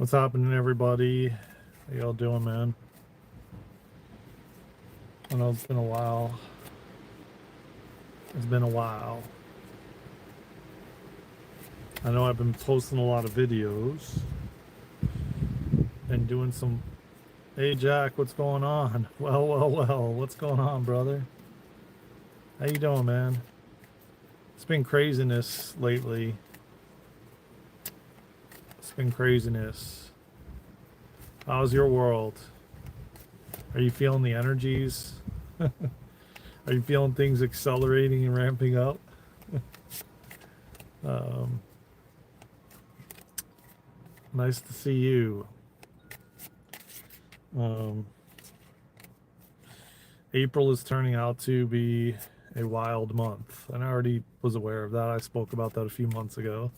What's happening, everybody? How y'all doing, man? I know it's been a while. It's been a while. I know I've been posting a lot of videos and doing some. Hey, Jack, what's going on? Well. What's going on, brother? How you doing, man? It's been craziness lately. It's been craziness. How's your world? Are you feeling the energies? Are you feeling things accelerating and ramping up? um, nice to see you. April is turning out to be a wild month, and I already was aware of that. I spoke about that a few months ago.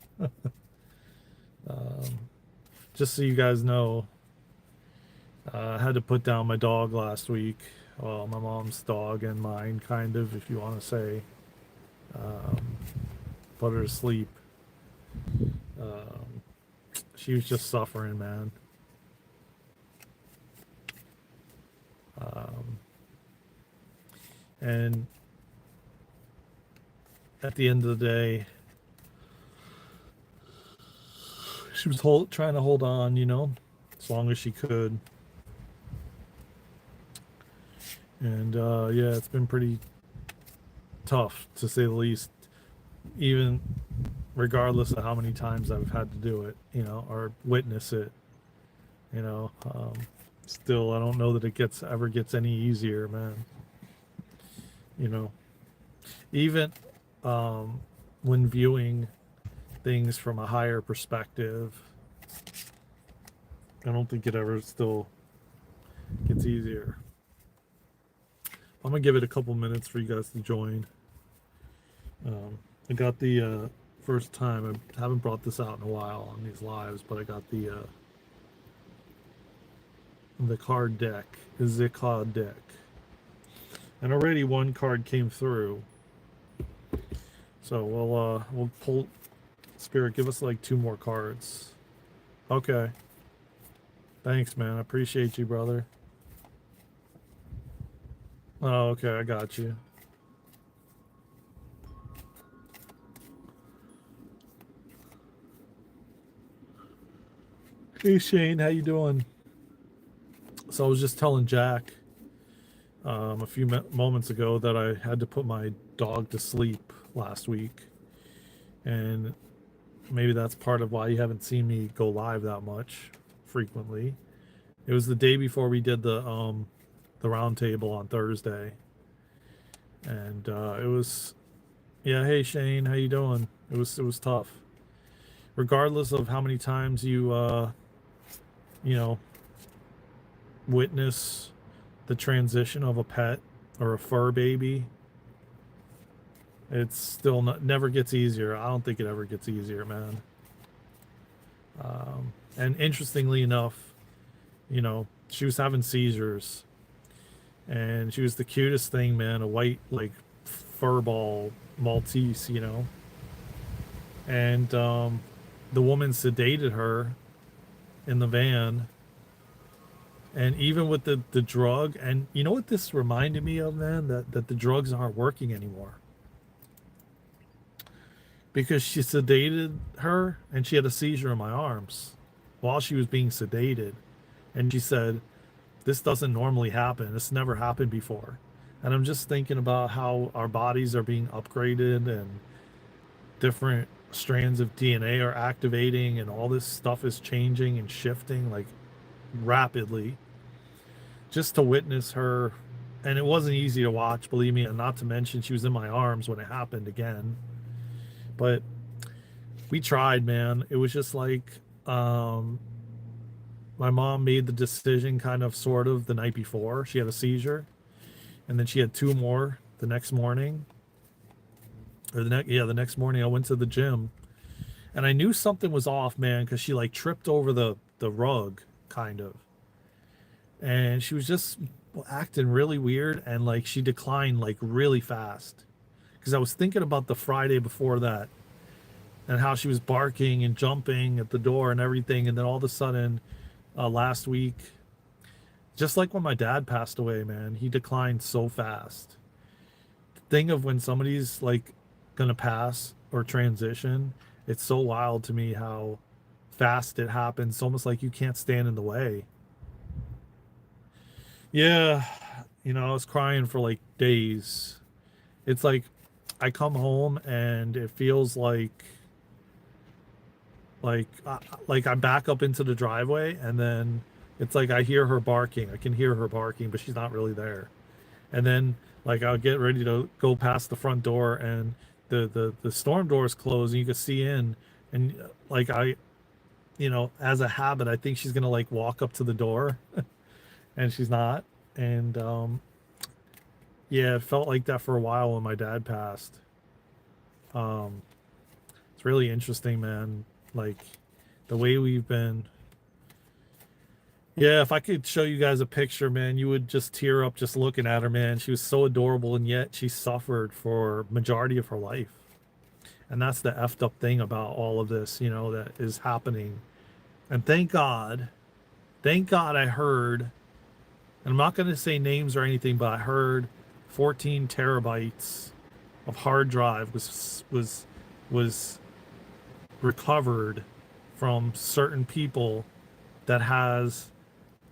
Just so you guys know, I had to put down my dog last week. Well, my mom's dog and mine, kind of, if you want to say. Put her to sleep. She was just suffering, man. And at the end of the day, she was trying to hold on, as long as she could. And yeah, it's been pretty tough, to say the least, even regardless of how many times I've had to do it, or witness it. Still, I don't know that it ever gets any easier, man. Even when viewing things from a higher perspective, I don't think it ever still gets easier. I'm gonna give it a couple minutes for you guys to join. I got the first time, I haven't brought this out in a while on these lives, but I got the card deck, the card deck, and already one card came through. So we'll pull. Spirit, give us like 2 more cards. Okay. Thanks, man. I appreciate you, brother. Oh, okay, I got you. Hey, Shane, how you doing? So I was just telling Jack a few moments ago that I had to put my dog to sleep last week, and maybe that's part of why you haven't seen me go live that much frequently. It was the day before we did the round table on Thursday, and it was, yeah. Hey, Shane, how you doing? It was tough. Regardless of how many times you witness the transition of a pet or a fur baby, it's still never gets easier. I don't think it ever gets easier, man. And interestingly enough, she was having seizures, and she was the cutest thing, man. A white, like, furball Maltese, and the woman sedated her in the van. And even with the drug, and you know what this reminded me of, man? That the drugs aren't working anymore. Because she sedated her, and she had a seizure in my arms while she was being sedated. And she said, this doesn't normally happen. This never happened before. And I'm just thinking about how our bodies are being upgraded, and different strands of DNA are activating, and all this stuff is changing and shifting, like, rapidly. Just to witness her, and it wasn't easy to watch, believe me, and not to mention she was in my arms when it happened again. But we tried, man. It was just like, my mom made the decision, kind of, sort of, the night before she had a seizure, and then she had 2 more the next morning, or the next morning I went to the gym, and I knew something was off, man, because she, like, tripped over the rug, kind of, and she was just acting really weird, and, like, she declined, like, really fast, because I was thinking about the Friday before that, and how she was barking and jumping at the door and everything. And then all of a sudden, last week, just like when my dad passed away, man, he declined so fast. The thing of when somebody's like gonna pass or transition, it's so wild to me how fast it happens. It's almost like you can't stand in the way. Yeah, I was crying for like days. It's like I come home and it feels like like I back up into the driveway, and then it's like I hear her barking. I can hear her barking, but she's not really there. And then like I'll get ready to go past the front door, and the storm door is closed and you can see in, and like as a habit, I think she's gonna like walk up to the door and she's not. And yeah, it felt like that for a while when my dad passed. um it's really interesting, man, like the way we've been. Yeah, if I could show you guys a picture, man, you would just tear up just looking at her, man. She was so adorable, and yet she suffered for majority of her life. And that's the effed up thing about all of this, that is happening. And thank God I heard, and I'm not going to say names or anything, but I heard 14 terabytes of hard drive was recovered from certain people that has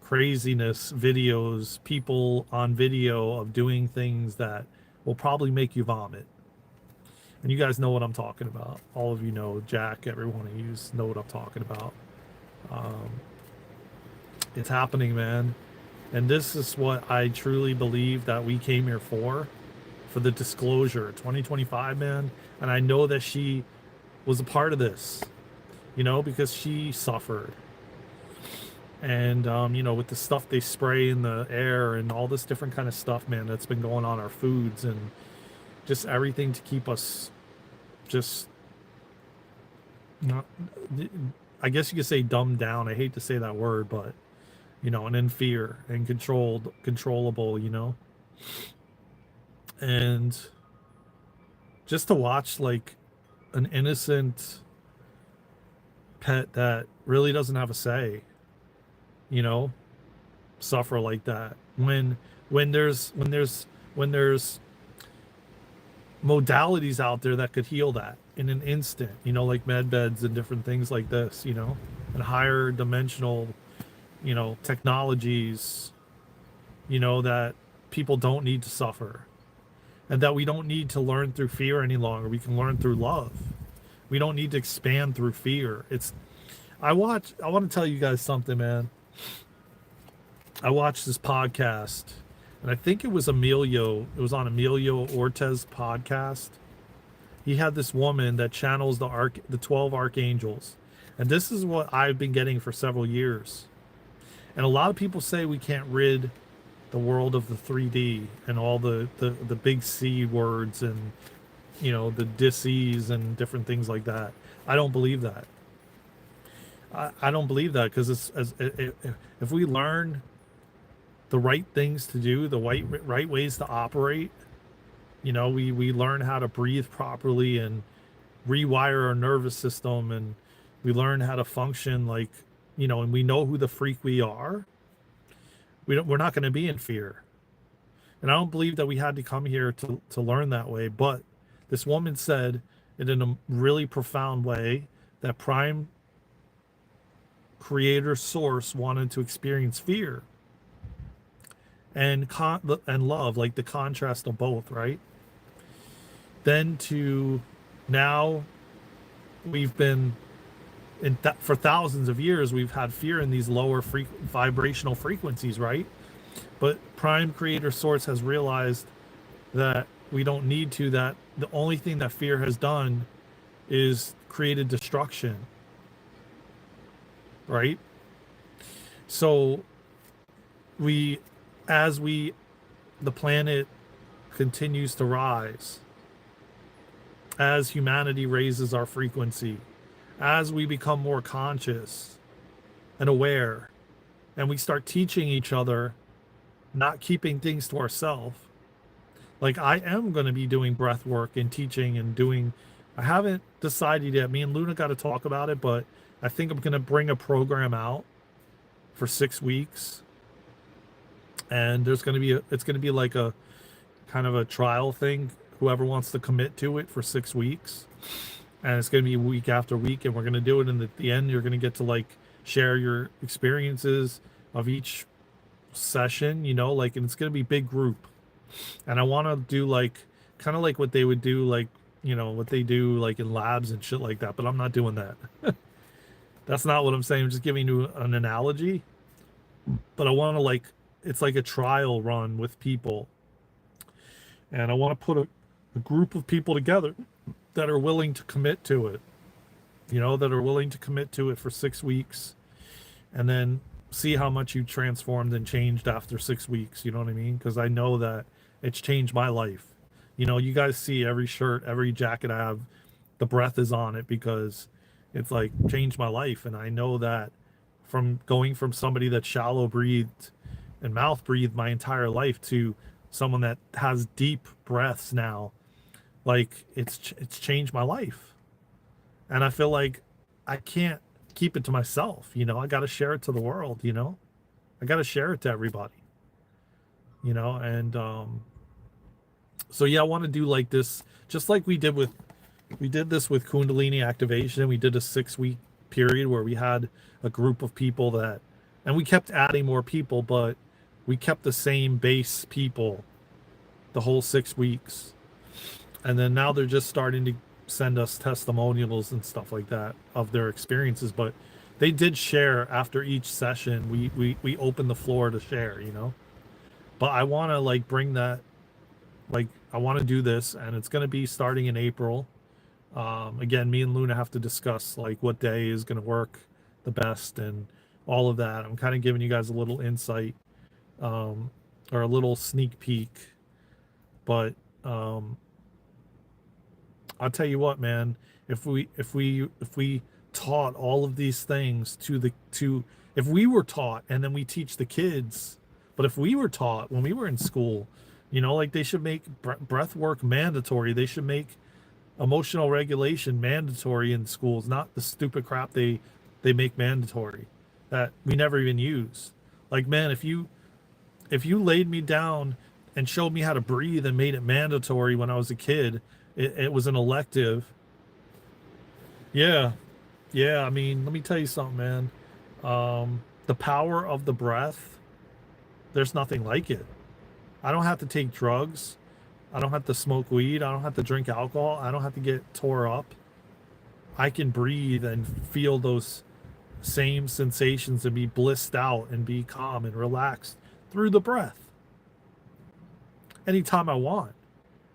craziness videos, people on video of doing things that will probably make you vomit. And you guys know what I'm talking about. All of you know, Jack, every one of you know what I'm talking about. It's happening, man. And this is what I truly believe that we came here for the disclosure 2025, man. And I know that she was a part of this, because she suffered. And with the stuff they spray in the air and all this different kind of stuff, man, that's been going on our foods and just everything to keep us just not, I guess you could say dumbed down. I hate to say that word, but and in fear and controllable, and just to watch like an innocent pet that really doesn't have a say, suffer like that when there's modalities out there that could heal that in an instant, like med beds and different things like this, and higher dimensional, technologies, that people don't need to suffer, and that we don't need to learn through fear any longer. We can learn through love. We don't need to expand through fear. I want to tell you guys something, man. I watched this podcast, and I think it was on Emilio Ortez's podcast. He had this woman that channels the 12 archangels. And this is what I've been getting for several years. And a lot of people say we can't rid the world of the 3D and all the big C words and, the dis-ease and different things like that. I don't believe that. I don't believe that, because if we learn the right things to do, the right ways to operate, we learn how to breathe properly and rewire our nervous system, and we learn how to function like, and we know who the freak we are. We're not going to be in fear. And I don't believe that we had to come here to learn that way. But this woman said it in a really profound way that Prime Creator Source wanted to experience fear and love, like the contrast of both, right? Then to now, we've been for thousands of years, we've had fear in these lower vibrational frequencies, right? But Prime Creator Source has realized that we don't need to. That the only thing that fear has done is created destruction, right? So the planet continues to rise, as humanity raises our frequency, as we become more conscious and aware, and we start teaching each other, not keeping things to ourselves. Like I am going to be doing breath work and teaching and doing, I haven't decided yet. Me and Luna got to talk about it, but I think I'm going to bring a program out for 6 weeks. And there's going to be it's going to be like a kind of a trial thing. Whoever wants to commit to it for 6 weeks, and it's going to be week after week, and we're going to do it. And at the end, you're going to get to like share your experiences of each session, you know, like, and it's going to be big group. And I want to do like kind of like what they would do, like, you know, what they do like in labs and shit like that. But I'm not doing that. That's not what I'm saying. I'm just giving you an analogy. But I want to like, it's like a trial run with people. And I want to put a group of people together that are willing to commit to it, you know, that are willing to commit to it for 6 weeks, and then see how much you transformed and changed after 6 weeks. You know what I mean? Because I know that it's changed my life. You know, you guys see every shirt, every jacket I have, the breath is on it because it's like changed my life. And I know that from going from somebody that shallow breathed and mouth breathed my entire life to someone that has deep breaths now, like it's changed my life. And I feel like I can't keep it to myself, you know. I got to share it to the world, you know. I got to share it to everybody, you know. And so yeah, I want to do like this, just like we did this with Kundalini Activation. We did a 6 week period where we had a group of people that, and we kept adding more people, but we kept the same base people the whole 6 weeks. And then now they're just starting to send us testimonials and stuff like that of their experiences. But they did share after each session. We opened the floor to share, you know. But I want to like bring that, like I want to do this, and it's going to be starting in April. Again, me and Luna have to discuss like what day is going to work the best and all of that. I'm kind of giving you guys a little insight, or a little sneak peek. But I'll tell you what, man, if we taught all of these things if we were taught and then we teach the kids, but if we were taught when we were in school, you know, like they should make breath work mandatory. They should make emotional regulation mandatory in schools, not the stupid crap they make mandatory that we never even use. Like, man, if you laid me down and showed me how to breathe and made it mandatory when I was a kid, it was an elective. Yeah. Yeah. I mean, let me tell you something, man. The power of the breath, there's nothing like it. I don't have to take drugs. I don't have to smoke weed. I don't have to drink alcohol. I don't have to get tore up. I can breathe and feel those same sensations and be blissed out and be calm and relaxed through the breath anytime I want.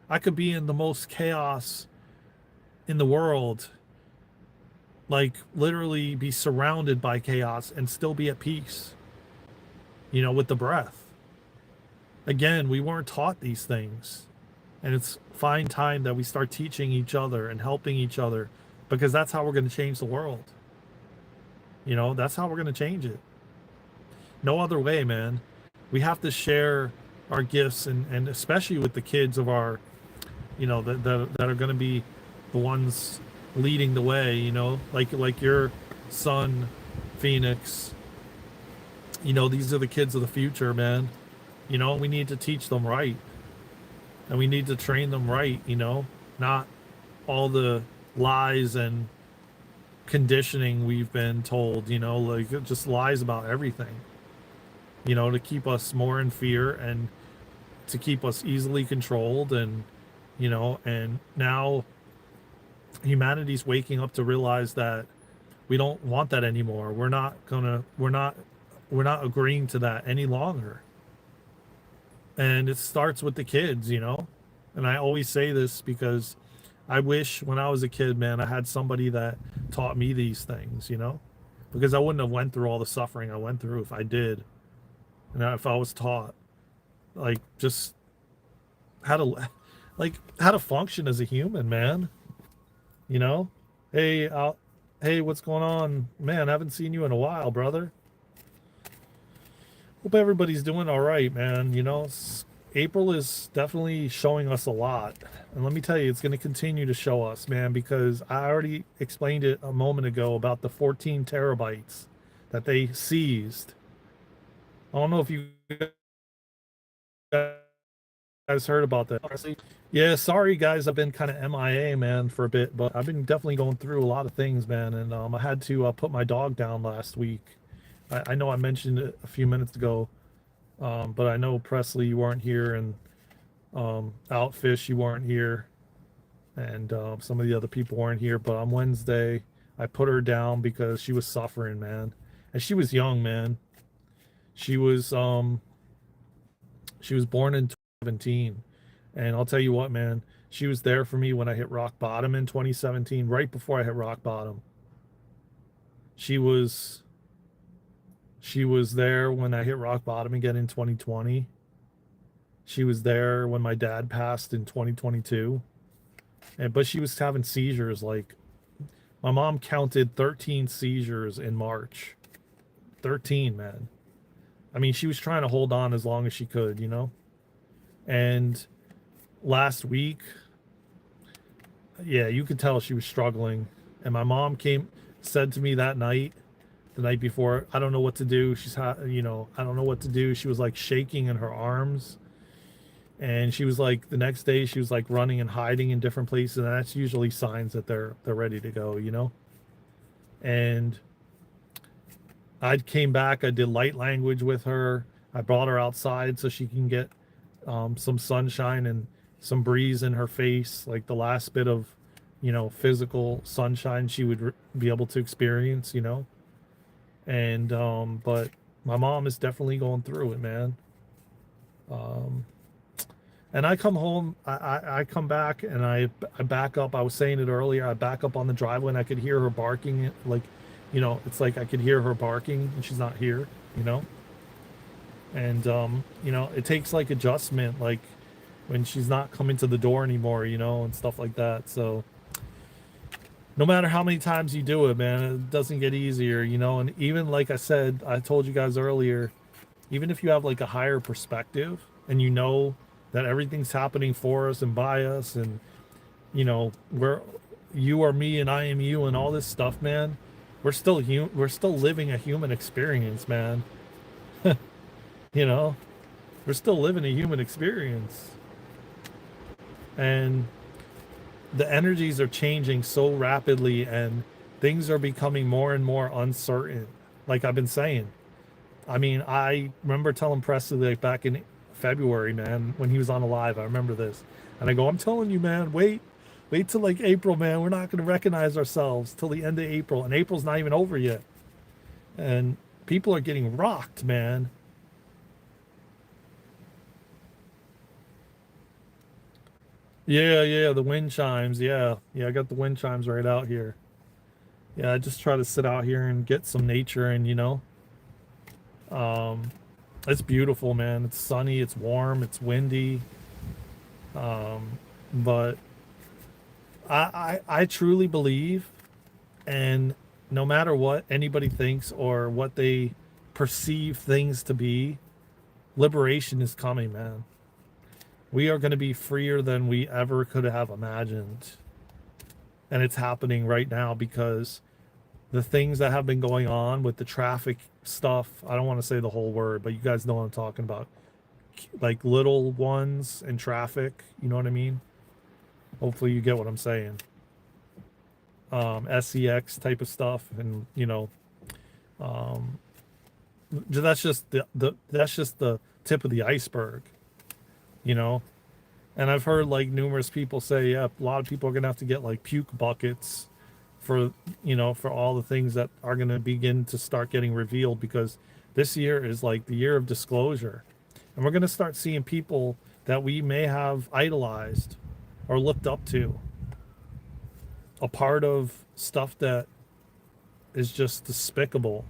I could be in the most chaos in the world, like literally be surrounded by chaos and still be at peace, you know, with the breath. Again, we weren't taught these things, and it's fine time that we start teaching each other and helping each other, because that's how we're going to change the world. You know, that's how we're going to change it. No other way, man. We have to share our gifts, and especially with the kids of our, you know, that are going to be the ones leading the way, you know, like your son, Phoenix. You know, these are the kids of the future, man. You know, we need to teach them right. And we need to train them right, you know, not all the lies and conditioning we've been told, you know, like just lies about everything, you know, to keep us more in fear and to keep us easily controlled. And, you know, and now humanity's waking up to realize that we don't want that anymore. We're not agreeing to that any longer. And it starts with the kids, you know. And I always say this because I wish when I was a kid, man, I had somebody that taught me these things, you know, because I wouldn't have went through all the suffering I went through if I did. And if I was taught like just how to function as a human, man, you know. Hey, what's going on, man? I haven't seen you in a while, brother. Hope everybody's doing all right, man. You know, April is definitely showing us a lot. And let me tell you, it's going to continue to show us, man, because I already explained it a moment ago about the 14 terabytes that they seized. I don't know if you guys heard about that. Yeah, sorry guys, I've been kind of MIA, man, for a bit, but I've been definitely going through a lot of things, man, and I had to put my dog down last week. I know I mentioned it a few minutes ago, but I know Presley, you weren't here, and Outfish, you weren't here, and some of the other people weren't here. But on Wednesday, I put her down because she was suffering, man, and she was young, man. She was born in 2017, and I'll tell you what, man, she was there for me when I hit rock bottom in 2017, right before I hit rock bottom. She was there when I hit rock bottom again in 2020. She was there when my dad passed in 2022. But she was having seizures. Like, my mom counted 13 seizures in March. 13, man. I mean, she was trying to hold on as long as she could, you know? And last week, yeah, you could tell she was struggling. And my mom said to me that night, the night before, I don't know what to do. I don't know what to do. She was like shaking in her arms. And she was like, the next day, she was like running and hiding in different places. And that's usually signs that they're ready to go, you know? And I came back, I did light language with her. I brought her outside so she can get some sunshine and some breeze in her face, like the last bit of, physical sunshine she would be able to experience, you know? And, but my mom is definitely going through it, man. And I come home, I come back and I back up. I was saying it earlier. I back up on the driveway and I could hear her barking. Like, it's like I could hear her barking and she's not here, you know? And, it takes like adjustment, like when she's not coming to the door anymore, and stuff like that. So no matter how many times you do it, man, it doesn't get easier, and even like I said, I told you guys earlier, even if you have like a higher perspective and that everything's happening for us and by us and we're you are me and I am you and all this stuff, man, we're still living a human experience, man. you know we're still living a human experience, and the energies are changing so rapidly and things are becoming more and more uncertain, like I've been saying. I mean, I remember telling Presley like back in February, man, when he was on a live, I remember this. And I go, I'm telling you, man, wait till like April, man. We're not going to recognize ourselves till the end of April. And April's not even over yet. And people are getting rocked, man. Yeah, the wind chimes. Yeah, I got the wind chimes right out here. Yeah, I just try to sit out here and get some nature and, um, it's beautiful, man. It's sunny, it's warm, it's windy. But I truly believe, and no matter what anybody thinks or what they perceive things to be, liberation is coming, man. We are going to be freer than we ever could have imagined. And it's happening right now because the things that have been going on with the traffic stuff, I don't want to say the whole word, but you guys know what I'm talking about. Like little ones in traffic, you know what I mean? Hopefully you get what I'm saying. SEX type of stuff, and um, that's just the tip of the iceberg, you know. And I've heard like numerous people say, yeah, a lot of people are gonna have to get like puke buckets for for all the things that are gonna begin to start getting revealed, because this year is like the year of disclosure, and we're gonna start seeing people that we may have idolized or looked up to, a part of stuff that is just despicable,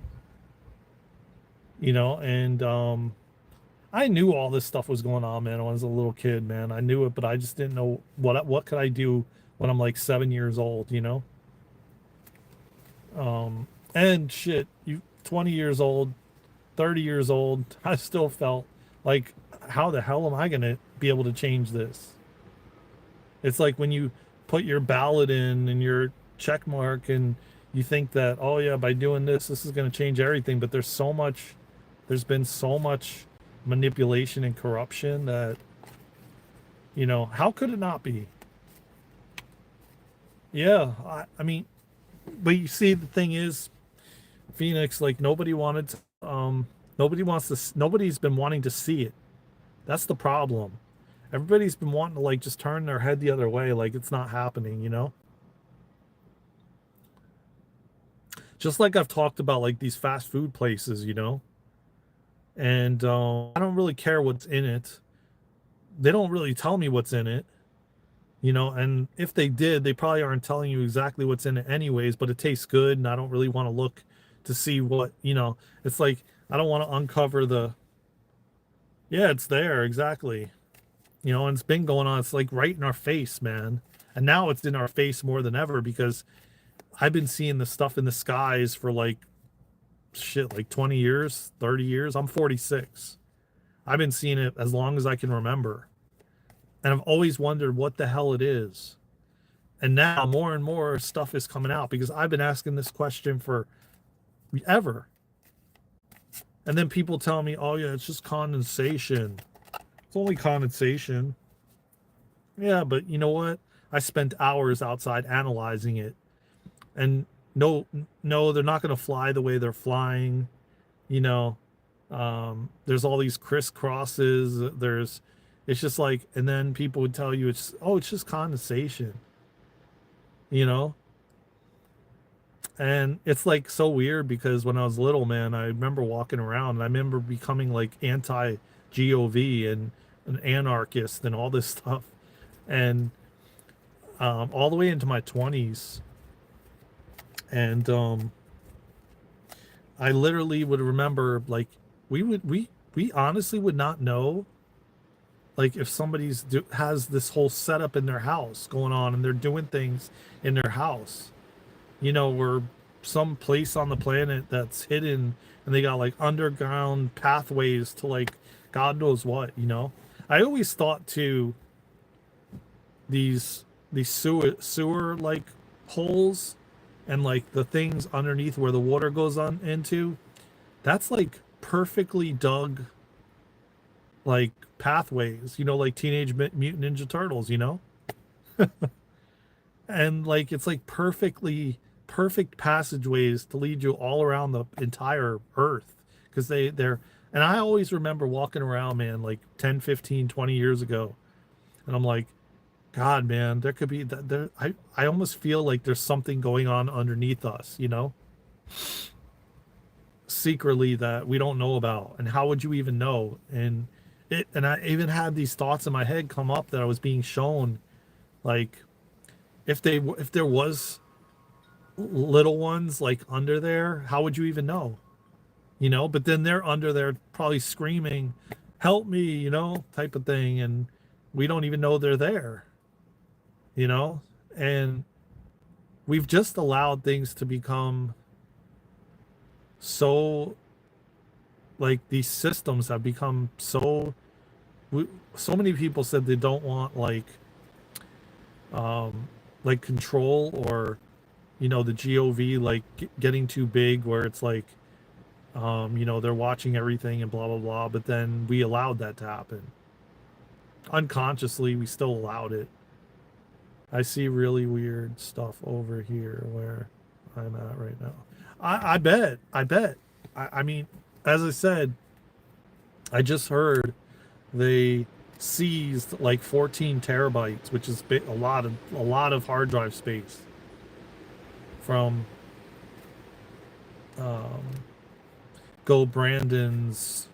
and I knew all this stuff was going on, man, when I was a little kid, man. I knew it, but I just didn't know what could I do when I'm like 7 years old, and shit, you 20 years old, 30 years old, I still felt like how the hell am I going to be able to change this? It's like when you put your ballot in and your check mark and you think that, oh yeah, by doing this is going to change everything. But there's been so much manipulation and corruption that, how could it not be? Yeah. I mean, but you see, the thing is, Phoenix, like nobody's been wanting to see it. That's the problem. Everybody's been wanting to like just turn their head the other way, like it's not happening. Just like I've talked about, like these fast food places. And I don't really care what's in it. They don't really tell me what's in it. And if they did, they probably aren't telling you exactly what's in it anyways, but it tastes good, and I don't really want to look to see what. It's like I don't want to uncover yeah, it's there, exactly. And it's been going on. It's like right in our face, man. And now it's in our face more than ever because I've been seeing the stuff in the skies for like shit, like 20 years, 30 years. I'm 46. I've been seeing it as long as I can remember. And I've always wondered what the hell it is. And now more and more stuff is coming out because I've been asking this question for ever. And then people tell me, oh yeah, it's just condensation. It's only condensation. Yeah, but you know what? I spent hours outside analyzing it. And no, they're not going to fly the way they're flying. You know, there's all these crisscrosses. It's just like, and then people would tell you it's just condensation. You know, and it's like so weird because when I was little, man, I remember walking around and I remember becoming like anti GOV and an anarchist and all this stuff. And all the way into my 20s. And I literally would remember like we honestly would not know like if has this whole setup in their house going on and they're doing things in their house, or some place on the planet that's hidden and they got like underground pathways to like God knows what. I always thought too these sewer like holes and like the things underneath where the water goes on into, that's like perfectly dug like pathways, like Teenage Mutant Ninja Turtles. And like it's like perfect passageways to lead you all around the entire earth because they're and I always remember walking around, man, like 10, 15, 20 years ago, and I'm like, God, man, there could be there. I almost feel like there's something going on underneath us, secretly that we don't know about. And how would you even know? And I even had these thoughts in my head come up that I was being shown, like if there was little ones like under there, how would you even know? But then they're under there probably screaming, "Help me!" Type of thing, and we don't even know they're there. And we've just allowed things to become so like these systems have become so many people said they don't want like control or the GOV like getting too big where it's like they're watching everything and blah blah blah, but then we allowed that to happen unconsciously. We still allowed it. I see really weird stuff over here where I'm at right now. I bet. I mean, as I said, I just heard they seized like 14 terabytes, which is a lot of hard drive space from Go Brandon's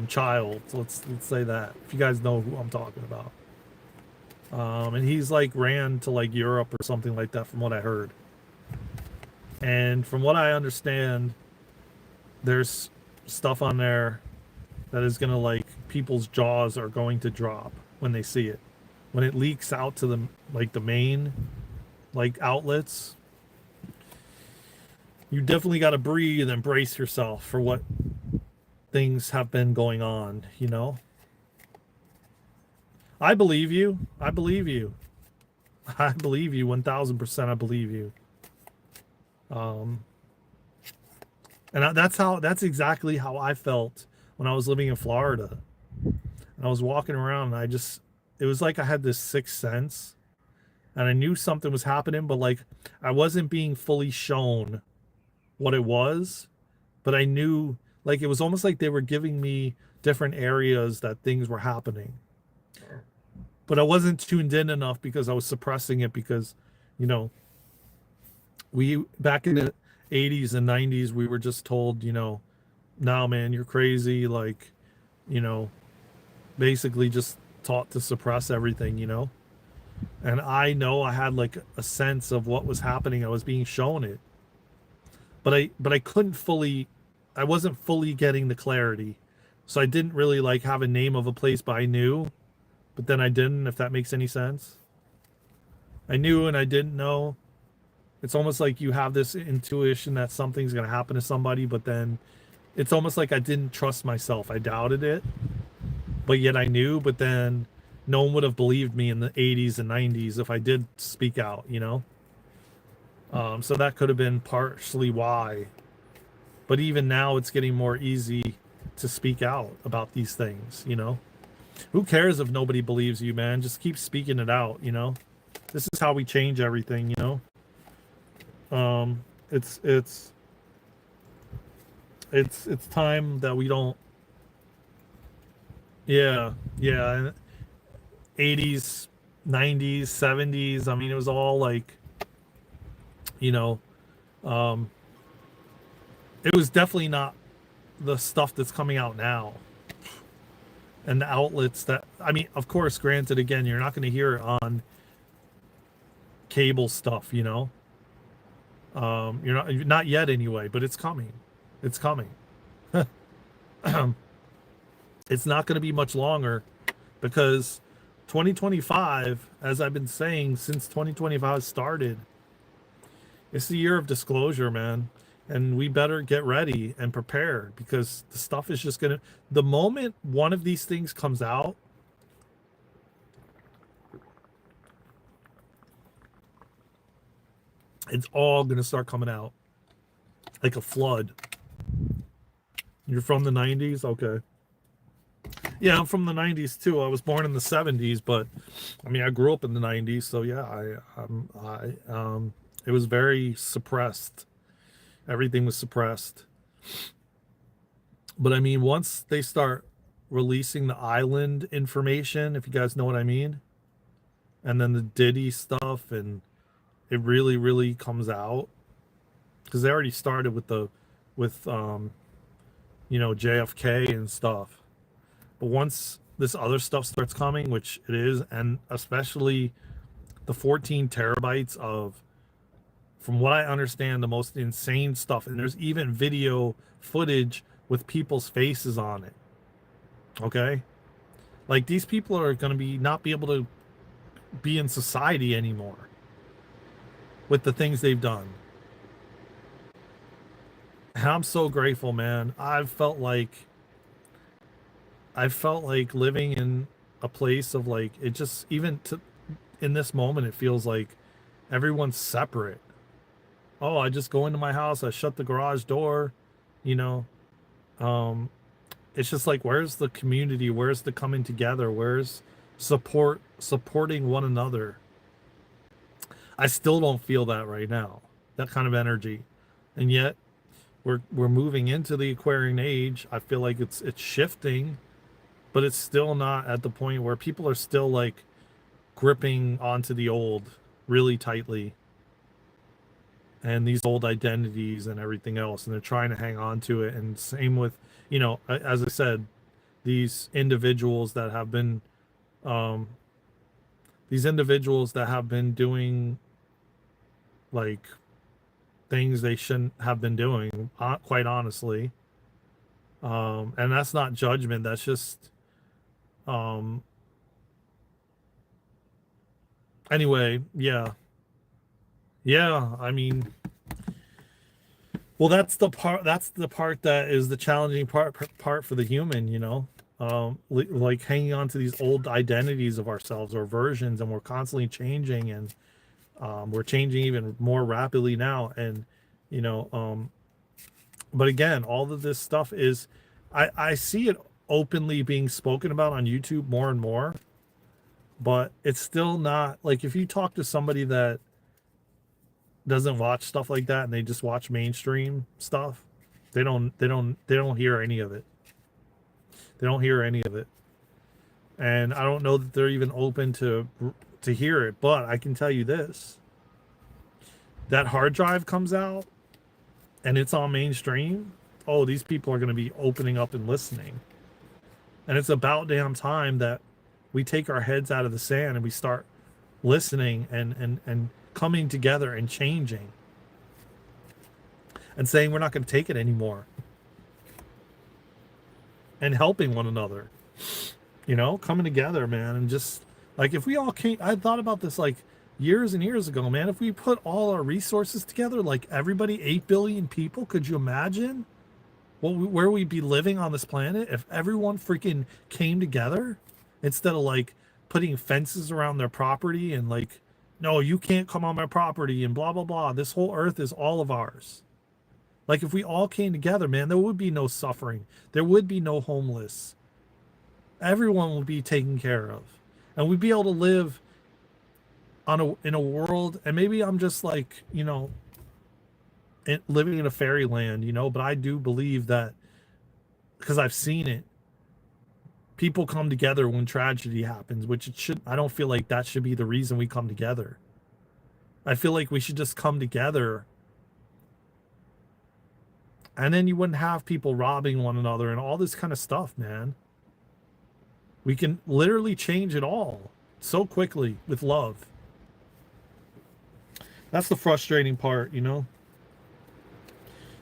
child. Let's say that, if you guys know who I'm talking about. And he's like ran to like Europe or something like that from what I heard. And from what I understand, there's stuff on there that is gonna like people's jaws are going to drop when they see it. When it leaks out to the main like outlets, you definitely got to breathe and brace yourself for what things have been going on, you know. I believe you. I believe you. I believe you 1000%. I believe you. Um, and that's exactly how I felt when I was living in Florida. And I was walking around and it was like I had this sixth sense and I knew something was happening, but like I wasn't being fully shown what it was, but I knew, like, it was almost like they were giving me different areas that things were happening. But I wasn't tuned in enough because I was suppressing it because, you know, we back in the 80s and 90s we were just told, you know, nah man, you're crazy, like, you know, basically just taught to suppress everything, you know. And I know I had like a sense of what was happening. I was being shown it. But I couldn't fully, I wasn't fully getting the clarity. So I didn't really like have a name of a place, but I knew, but then I didn't, if that makes any sense. I knew and I didn't know. It's almost like you have this intuition that something's going to happen to somebody, but then it's almost like I didn't trust myself. I doubted it, but yet I knew, but then no one would have believed me in the 80s and 90s if I did speak out, you know? So that could have been partially why. But even now, it's getting more easy to speak out about these things, you know? Who cares if nobody believes you, man? Just keep speaking it out, you know? This is how we change everything, you know? It's it's time that we don't. Yeah, yeah. 80s, 90s, 70s. I mean, it was all like, you know, um, it was definitely not the stuff that's coming out now. And the outlets that, I mean, of course, granted, again, you're not going to hear it on cable stuff, you know. You're not yet anyway, but it's coming. It's coming. It's not going to be much longer because 2025, as I've been saying since 2025 started, it's the year of disclosure, man. And we better get ready and prepared because the stuff is just going to, the moment one of these things comes out, it's all going to start coming out like a flood. You're from the 90s? Okay. Yeah, I'm from the 90s too. I was born in the 70s, but I mean, I grew up in the 90s, so yeah, it was very suppressed. Everything was suppressed. But I mean, once they start releasing the island information, if you guys know what I mean, and then the Diddy stuff, and it really, really comes out because they already started with you know, JFK and stuff. But once this other stuff starts coming, which it is, and especially the 14 terabytes of, from what I understand, the most insane stuff, and there's even video footage with people's faces on it. Okay? Like these people are going to be not be able to be in society anymore with the things they've done. And I'm so grateful, man. I felt like living in a place of like, it just, even to in this moment it feels like everyone's separate. Oh, I just go into my house, I shut the garage door, you know. Um it's just like, where's the community? Where's the coming together? Where's supporting one another? I still don't feel that right now. That kind of energy. And yet we're moving into the Aquarian age. I feel like it's shifting, but it's still not at the point where people are still like gripping onto the old really tightly and these old identities and everything else, and they're trying to hang on to it. And same with, you know, as I said, these individuals that have been um doing like things they shouldn't have been doing, quite honestly. And that's not judgment, that's just um anyway, yeah. Yeah, I mean, Well, that's the part. That's the part that is the challenging part for the human. Like hanging on to these old identities of ourselves or versions, and we're constantly changing, and we're changing even more rapidly now. And you know, but again, all of this stuff is, I see it openly being spoken about on YouTube more and more, but it's still not like if you talk to somebody that doesn't watch stuff like that and they just watch mainstream stuff, they don't hear any of it. They don't hear any of it. And I don't know that they're even open to hear it, but I can tell you this. That hard drive comes out and it's on mainstream. Oh, these people are going to be opening up and listening. And it's about damn time that we take our heads out of the sand and we start listening and coming together and changing and saying we're not going to take it anymore and helping one another, coming together, man. And just like if we all came, I thought about this like years and years ago, man. If we put all our resources together, like everybody, 8 billion people, could you imagine where we'd be living on this planet if everyone freaking came together instead of like putting fences around their property and like, no, you can't come on my property and blah, blah, blah. This whole earth is all of ours. Like if we all came together, man, there would be no suffering. There would be no homeless. Everyone would be taken care of. And we'd be able to live in a world, and maybe I'm just like, living in a fairyland, but I do believe that because I've seen it, people come together when tragedy happens, which it should, I don't feel like that should be the reason we come together. I feel like we should just come together and then you wouldn't have people robbing one another and all this kind of stuff, man. We can literally change it all so quickly with love. That's the frustrating part,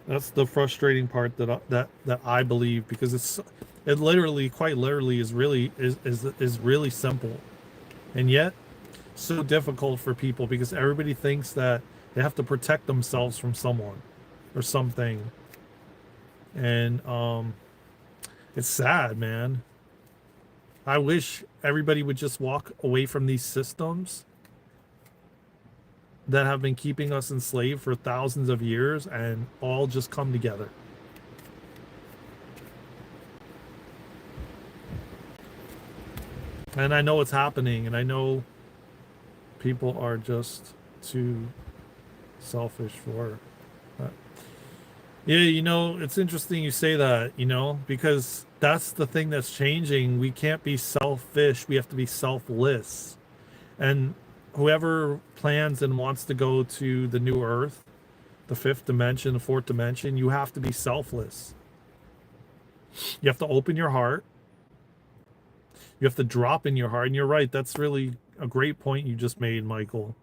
That's the frustrating part that I believe, because it literally, quite literally, is really simple, and yet so difficult for people because everybody thinks that they have to protect themselves from someone or something, and it's sad, man. I wish everybody would just walk away from these systems that have been keeping us enslaved for thousands of years and all just come together. And I know it's happening, and I know people are just too selfish for that. Yeah, it's interesting you say that, because that's the thing that's changing. We can't be selfish, we have to be selfless. And whoever plans and wants to go to the new earth, the fifth dimension, the fourth dimension, you have to be selfless. You have to open your heart. You have to drop in your heart. And you're right. That's really a great point you just made, Michael.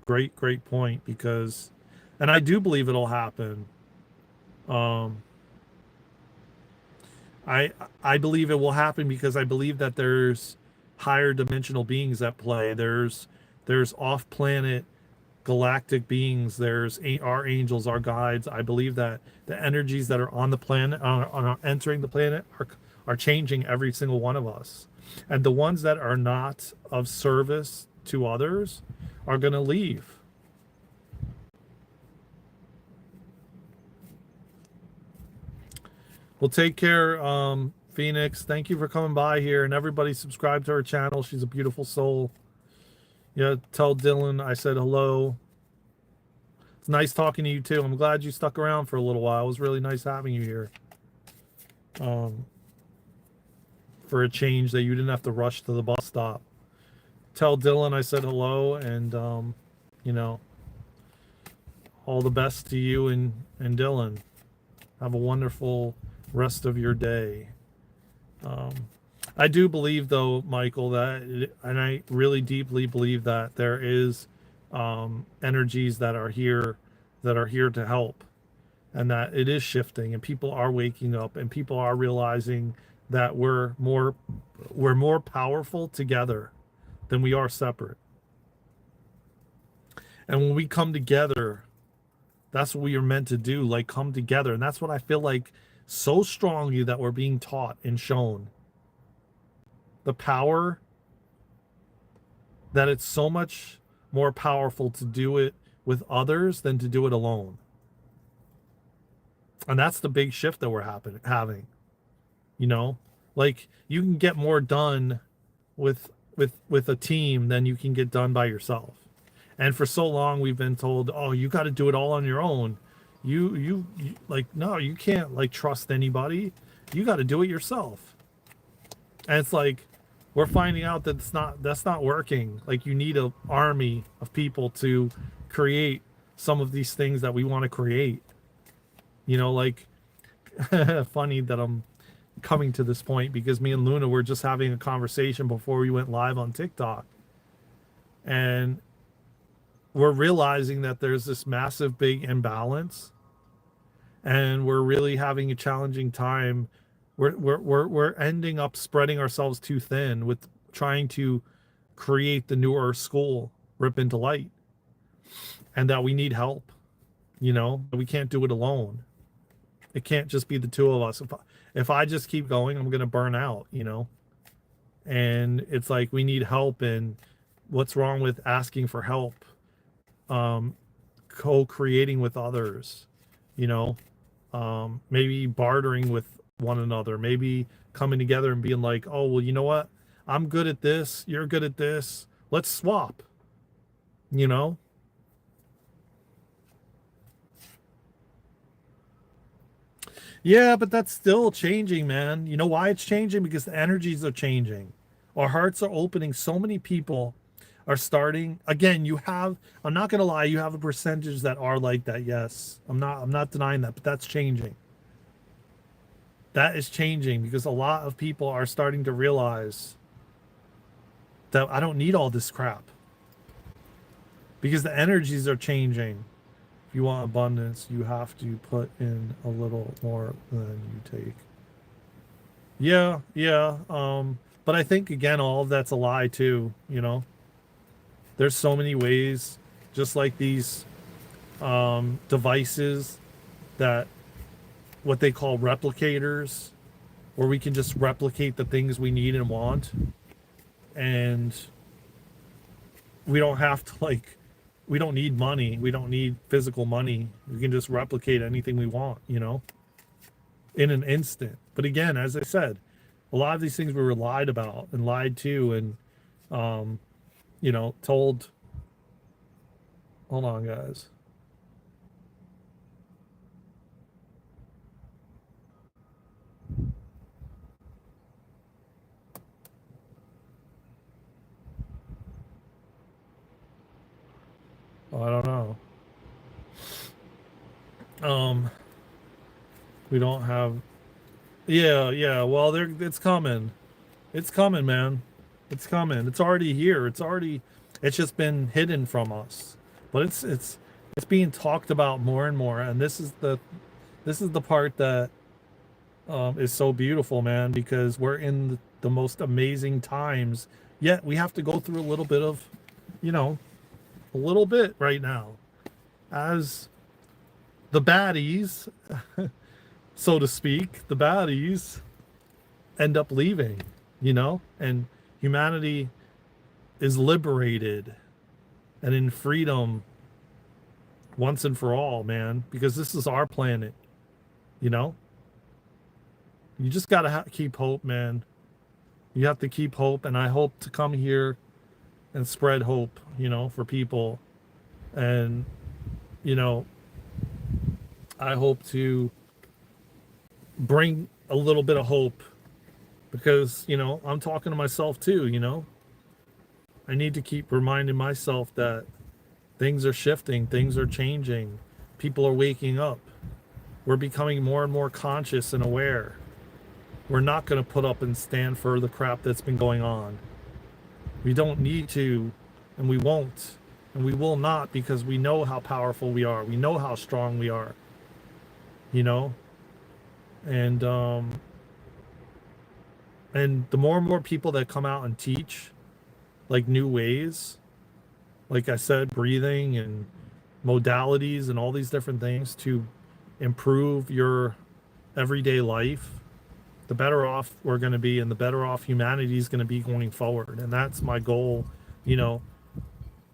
Great point, because, and I do believe it'll happen. I believe it will happen because I believe that there's higher dimensional beings at play. There's off-planet galactic beings. There's our angels, our guides. I believe that the energies that are on the planet, are entering the planet, are changing every single one of us. And the ones that are not of service to others are going to leave. Well, take care, Phoenix. Thank you for coming by here, and everybody subscribe to her channel. She's a beautiful soul. Yeah, tell Dylan I said hello. It's nice talking to you too. I'm glad you stuck around for a little while. It was really nice having you here. For a change, that you didn't have to rush to the bus stop. Tell Dylan I said hello, and all the best to you and Dylan. Have a wonderful rest of your day. I do believe, though, Michael, and I really deeply believe that there is energies that are here to help, and that it is shifting, and people are waking up, and people are realizing that we're more powerful together than we are separate. And when we come together, That's what we are meant to do, like come together. And that's what I feel like so strongly that we're being taught and shown. The power that it's so much more powerful to do it with others than to do it alone. And that's the big shift that we're having, you know? Like you can get more done with a team than you can get done by yourself. And for so long we've been told, "Oh, you got to do it all on your own." You like no, you can't like trust anybody. You got to do it yourself. And it's like we're finding out that that's not working. Like you need an army of people to create some of these things that we want to create. You know, like funny that I'm coming to this point because me and Luna were just having a conversation before we went live on TikTok. And we're realizing that there's this massive big imbalance and we're really having a challenging time. We're ending up spreading ourselves too thin with trying to create the newer school, Ripp Into Light, and that we need help. You know, we can't do it alone. It can't just be the two of us. If I just keep going, I'm going to burn out, you know? And it's like we need help. And what's wrong with asking for help? Co-creating with others, you know? Maybe bartering with one another, maybe coming together and being like, oh, well, you know what? I'm good at this. You're good at this. Let's swap, you know? Yeah, but that's still changing, man. You know why it's changing? Because the energies are changing. Our hearts are opening. So many people are starting. Again, you have, I'm not gonna lie, you have a percentage that are like that. Yes. I'm not denying that, but that's changing. That is changing because a lot of people are starting to realize that I don't need all this crap. Because the energies are changing. If you want abundance, you have to put in a little more than you take. Yeah, yeah. But I think again, all of that's a lie too. You know, there's so many ways, just like these devices that what they call replicators, where we can just replicate the things we need and want, and we don't have to like we don't need money. We don't need physical money. We can just replicate anything we want, you know, in an instant. But again, as I said, a lot of these things we were lied about and lied to and, you know, told. Hold on, guys. Oh, I don't know. We don't have. Yeah, yeah. Well, it's coming. It's coming, man. It's coming. It's already here. It's already. It's just been hidden from us, but it's being talked about more and more. And this is the part that is so beautiful, man, because we're in the most amazing times. Yet we have to go through a little bit of, you know, a little bit right now, as the baddies, so to speak, the baddies end up leaving, you know, and humanity is liberated and in freedom once and for all, man, because this is our planet, you know. You just got to keep hope, man. You have to keep hope, and I hope to come here and spread hope, you know, for people. And, you know, I hope to bring a little bit of hope because, you know, I'm talking to myself too, you know. I need to keep reminding myself that things are shifting, things are changing, people are waking up. We're becoming more and more conscious and aware. We're not going to put up and stand for the crap that's been going on. We don't need to, and we won't, and we will not, because we know how powerful we are. We know how strong we are, you know? And the more and more people that come out and teach like new ways, like I said, breathing and modalities and all these different things to improve your everyday life, the better off we're going to be, and the better off humanity is going to be going forward. And that's my goal, you know,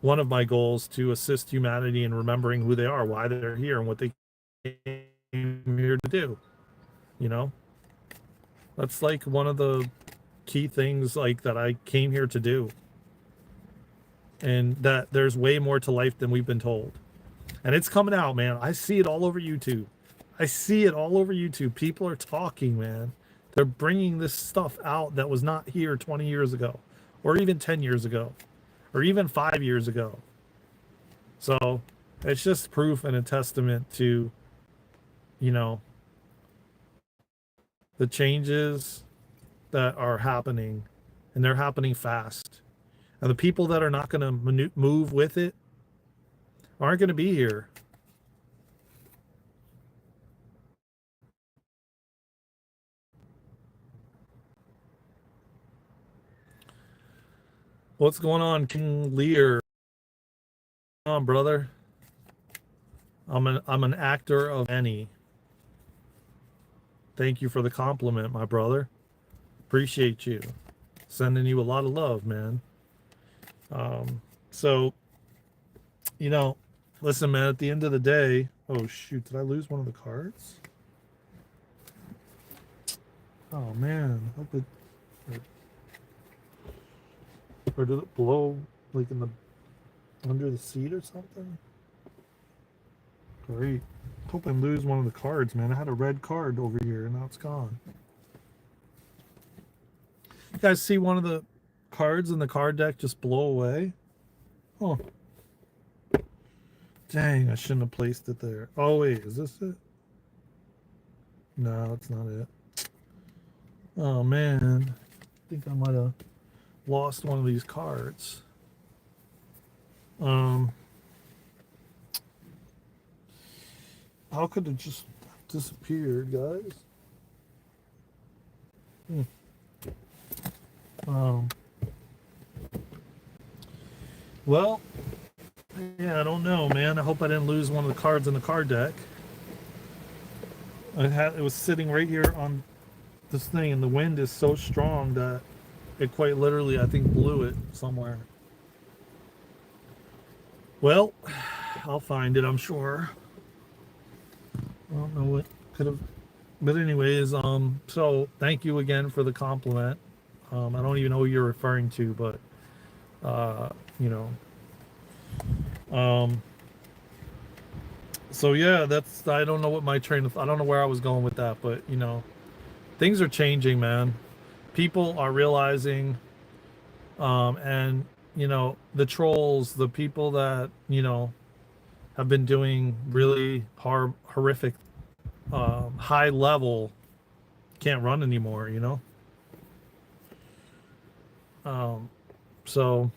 one of my goals, to assist humanity in remembering who they are, why they're here, and what they came here to do. You know, that's like one of the key things like that I came here to do. And that there's way more to life than we've been told. And it's coming out, man. I see it all over YouTube. I see it all over YouTube. People are talking, man. They're bringing this stuff out that was not here 20 years ago, or even 10 years ago, or even 5 years ago. So it's just proof and a testament to, you know, the changes that are happening, and they're happening fast. And the people that are not going to move with it aren't going to be here. What's going on, King Lear? Come on, brother. I'm an actor of any. Thank you for the compliment, my brother. Appreciate you. Sending you a lot of love, man. So, you know, listen, man, at the end of the day, oh shoot, did I lose one of the cards? Oh man, hope it, or did it blow like in the under the seat or something? Great. Hope I lose one of the cards, man. I had a red card over here and now it's gone. You guys see one of the cards in the card deck just blow away? Oh. Dang, I shouldn't have placed it there. Oh wait, is this it? No, that's not it. Oh man. I think I might have lost one of these cards. How could it just disappeared, guys? Well, yeah, I don't know, man. I hope I didn't lose one of the cards in the card deck. It was sitting right here on this thing, and the wind is so strong that it quite literally, I think, blew it somewhere. Well, I'll find it, I'm sure. I don't know what could have, but anyways, so thank you again for the compliment. I don't even know who you're referring to, but you know, so yeah, that's, I don't know what my train of, I don't know where I was going with that, but you know, things are changing, man. People are realizing, and you know, the trolls, the people that, you know, have been doing really horrific, high level, can't run anymore, you know? So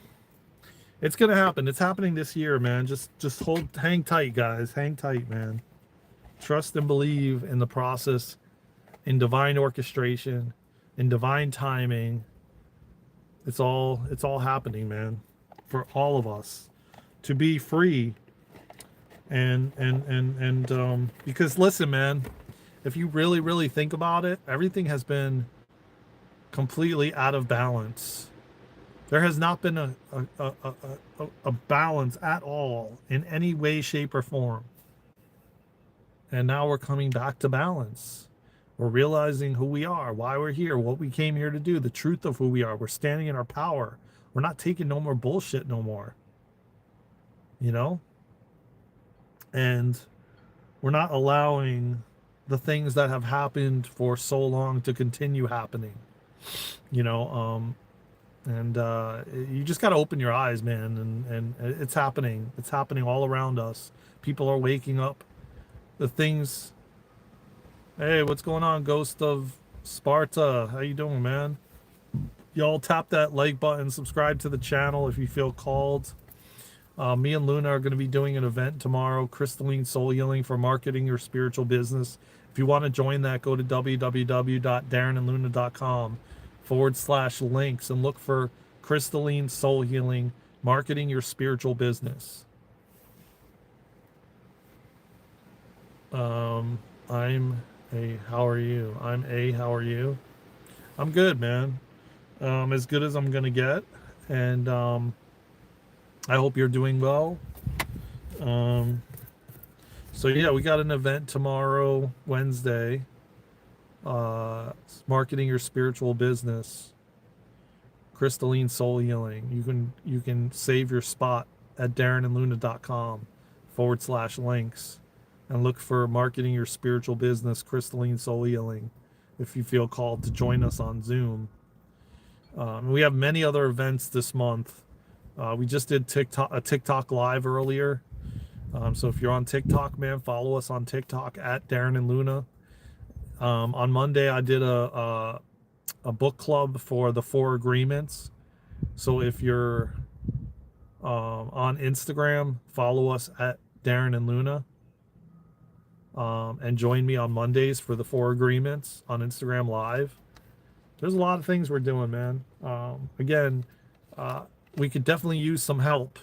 it's going to happen. It's happening this year, man. Just hang tight, guys. Hang tight, man. Trust and believe in the process, in divine orchestration, in divine timing. It's all happening, man, for all of us to be free. And because listen, man, if you really think about it, everything has been completely out of balance. There has not been a balance at all in any way, shape, or form. And now we're coming back to balance. We're realizing who we are, why we're here, what we came here to do, the truth of who we are. We're standing in our power. We're not taking no more bullshit no more. You know? And we're not allowing the things that have happened for so long to continue happening. You know, and you just got to open your eyes, man, and it's happening. It's happening all around us. People are waking up. The things. Hey, what's going on, Ghost of Sparta? How you doing, man? Y'all tap that like button, subscribe to the channel if you feel called. Me and Luna are going to be doing an event tomorrow, Crystalline Soul Healing for marketing your spiritual business. If you want to join that, go to www.darenandluna.com/links and look for Crystalline Soul Healing, marketing your spiritual business. I'm a, how are you? I'm a, how are you? I'm good, man. As good as I'm gonna get. And I hope you're doing well. Um, so yeah, we got an event tomorrow, Wednesday. Marketing your spiritual business, Crystalline Soul Healing. You can save your spot at darenandluna.com/links and look for marketing your spiritual business, Crystalline Soul Healing, if you feel called to join us on Zoom. We have many other events this month. We just did a TikTok live earlier. So if you're on TikTok, man, follow us on TikTok at Daren and Luna. On Monday, I did a book club for the Four Agreements. So if you're on Instagram, follow us at Daren and Luna, and join me on Mondays for the Four Agreements on Instagram Live. There's a lot of things we're doing, man. Again, we could definitely use some help.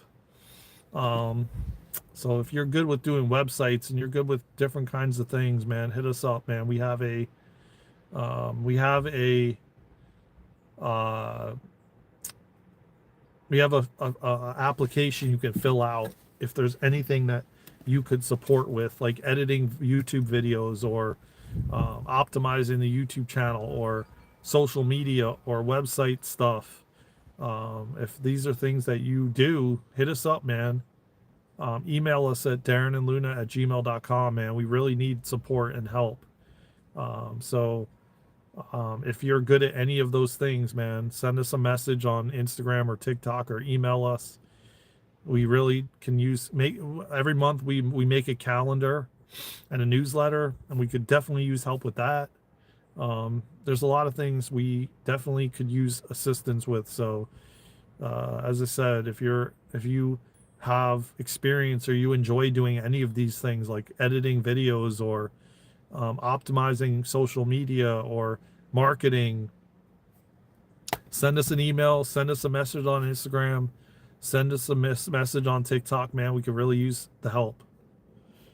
So if you're good with doing websites and you're good with different kinds of things, man, hit us up, man. Uh, we have a application you can fill out if there's anything that you could support with, like editing YouTube videos or optimizing the YouTube channel or social media or website stuff. If these are things that you do, hit us up, man. Email us at darenandluna@gmail.com, man. We really need support and help. If you're good at any of those things, man, send us a message on Instagram or TikTok or email us. We really can make every month we make a calendar and a newsletter, and we could definitely use help with that. There's a lot of things we definitely could use assistance with. So, as I said, if you have experience or you enjoy doing any of these things like editing videos or optimizing social media or marketing, send us an email, send us a message on Instagram, send us a message on TikTok, man. We could really use the help.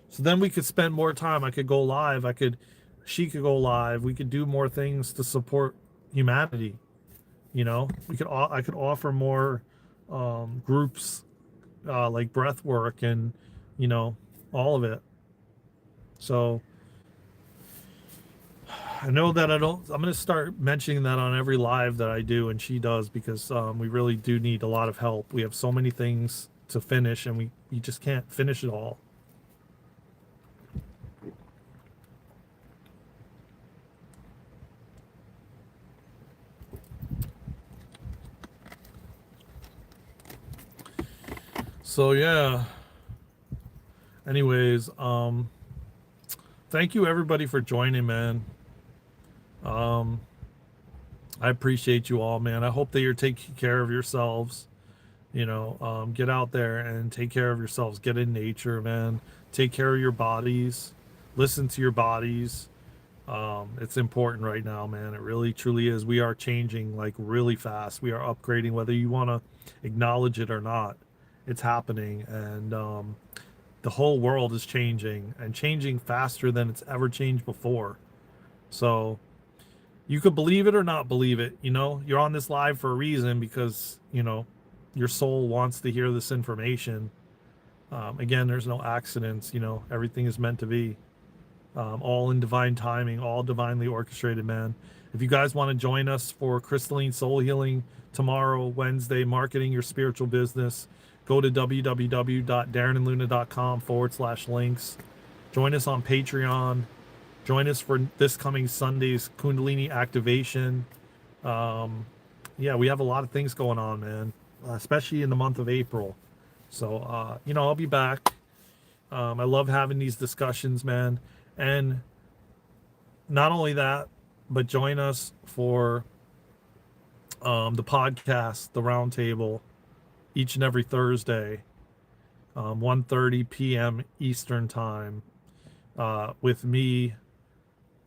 So then we could spend more time. I could go live. She could go live. We could do more things to support humanity. I could offer more groups like Breathwork and all of it. So I know that I'm going to start mentioning that on every live that I do and she does, because we really do need a lot of help. We have so many things to finish and we just can't finish it all. So yeah. Anyways, thank you everybody for joining, man. I appreciate you all, man. I hope that you're taking care of yourselves. Get out there and take care of yourselves. Get in nature, man. Take care of your bodies. Listen to your bodies. It's important right now, man. It really truly is. We are changing like really fast. We are upgrading, whether you want to acknowledge it or not. It's happening, and the whole world is changing and changing faster than it's ever changed before. So you could believe it or not believe it. You're on this live for a reason, because your soul wants to hear this information. Again, there's no accidents. Everything is meant to be. All in divine timing, all divinely orchestrated, man. If you guys want to join us for Crystalline Soul Healing tomorrow, Wednesday, marketing your spiritual business, go to www.darenandluna.com/links. Join us on Patreon. Join us for this coming Sunday's Kundalini Activation. Yeah, we have a lot of things going on, man, especially in the month of April. So, I'll be back. I love having these discussions, man. And not only that, but join us for the podcast, The Roundtable, each and every Thursday, 1:30 p.m. Eastern Time, with me,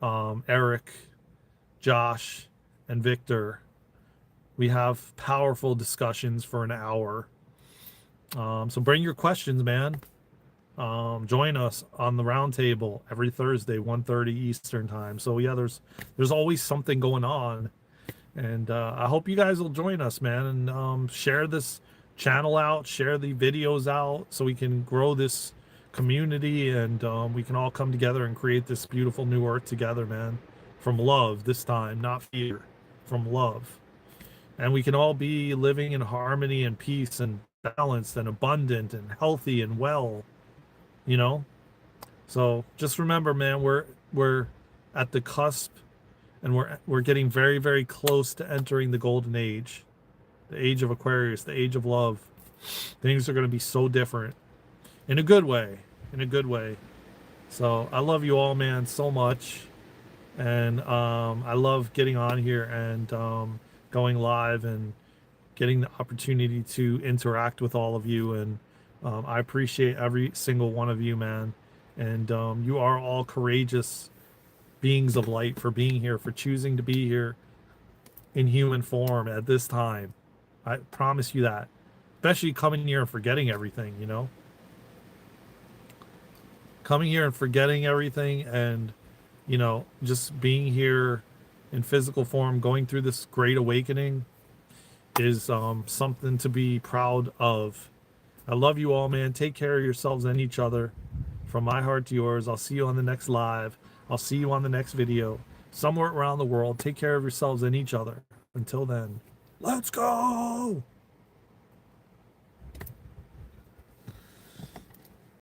Eric, Josh, and Victor. We have powerful discussions for an hour. So bring your questions, man. Join us on the round table every Thursday, 1:30 Eastern time. So yeah, there's always something going on, and I hope you guys will join us, man, and share this channel out, share the videos out, so we can grow this community, and we can all come together and create this beautiful new earth together, man, from love this time, not fear, from love. And we can all be living in harmony and peace and balanced and abundant and healthy and well, you know. So just remember, man, we're at the cusp, and we're getting very, very close to entering the golden age, the age of Aquarius, the age of love. Things are going to be so different in a good way, in a good way. So I love you all, man, so much. And I love getting on here and going live and getting the opportunity to interact with all of you. And I appreciate every single one of you, man. And you are all courageous beings of light for being here, for choosing to be here in human form at this time. I promise you that. Especially coming here and forgetting everything, you know? Coming here and forgetting everything, and, you know, just being here in physical form, going through this great awakening is something to be proud of. I love you all, man. Take care of yourselves and each other. From my heart to yours. I'll see you on the next live. I'll see you on the next video. Somewhere around the world. Take care of yourselves and each other. Until then, let's go!